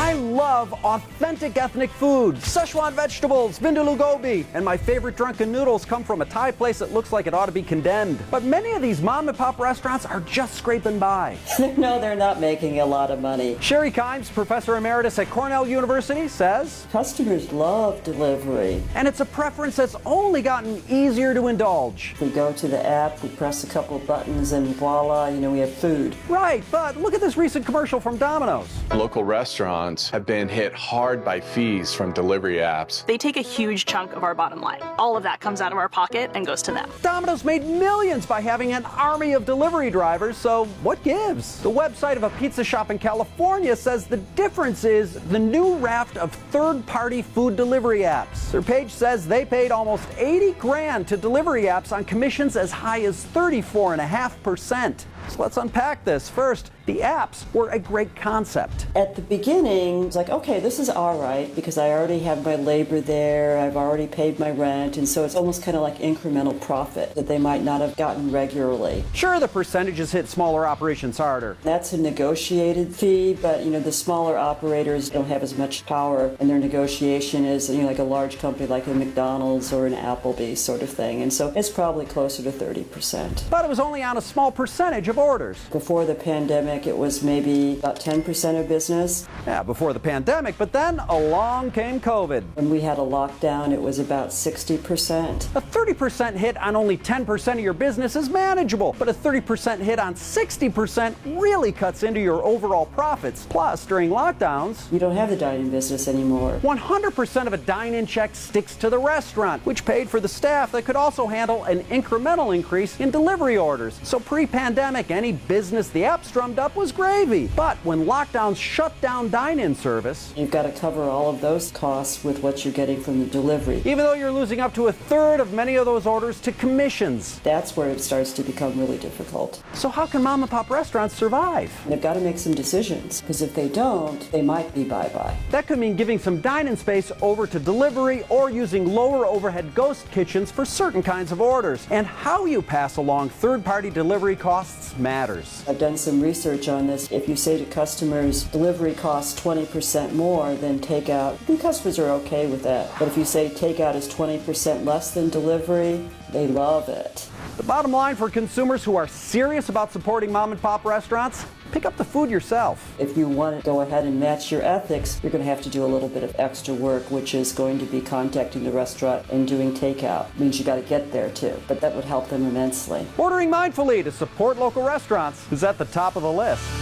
I love authentic ethnic food. Szechuan vegetables, vindaloo gobi, and my favorite drunken noodles come from a Thai place that looks like it ought to be condemned. But many of these mom and pop restaurants are just scraping by. No, they're not making a lot of money. Sherri Kimes, professor emeritus at Cornell University, says Customers love delivery. and it's a preference that's only gotten easier to indulge. We go to the app, we press a couple of buttons, and voila, we have food. Right, but look at this recent commercial from Domino's. Local restaurants have been hit hard by fees from delivery apps. They take a huge chunk of our bottom line. All of that comes out of our pocket and goes to them. Domino's made millions by having an army of delivery drivers, so what gives? The website of a pizza shop in California says the difference is the new raft of third-party food delivery apps. Their page says they paid almost 80 grand to delivery apps on commissions as high as 34.5%. So let's unpack this. First, the apps were a great concept. At the beginning, it's like, okay, this is all right because I already have my labor there, I've already paid my rent, and so it's almost kind of like incremental profit that they might not have gotten regularly. Sure, the percentages hit smaller operations harder. That's a negotiated fee, but the smaller operators don't have as much power in their negotiation as like a large company like a McDonald's or an Applebee's sort of thing, and so it's probably closer to 30%. But it was only on a small percentage of orders. Before the pandemic, it was maybe about 10% of business. Yeah, before the pandemic, but then along came COVID. When we had a lockdown, it was about 60%. A 30% hit on only 10% of your business is manageable, but a 30% hit on 60% really cuts into your overall profits. Plus, during lockdowns, You don't have the dining business anymore. 100% of a dine-in check sticks to the restaurant, which paid for the staff that could also handle an incremental increase in delivery orders. So pre-pandemic, any business the app strummed up was gravy. But when lockdowns shut down dine-in service, You've got to cover all of those costs with what you're getting from the delivery. even though you're losing up to a third of many of those orders to commissions. That's where it starts to become really difficult. So how can mom and pop restaurants survive? They've got to make some decisions, because if they don't, they might be bye-bye. That could mean giving some dine-in space over to delivery or using lower overhead ghost kitchens for certain kinds of orders. And how you pass along third-party delivery costs matters. I've done some research on this. If you say to customers, delivery costs 20% more than takeout, the customers are okay with that. But if you say takeout is 20% less than delivery, they love it. The bottom line for consumers who are serious about supporting mom and pop restaurants, pick up the food yourself. If you want to go ahead and match your ethics, you're going to have to do a little bit of extra work, which is going to be contacting the restaurant and doing takeout. It means you got to get there too, but that would help them immensely. Ordering mindfully to support local restaurants is at the top of the list.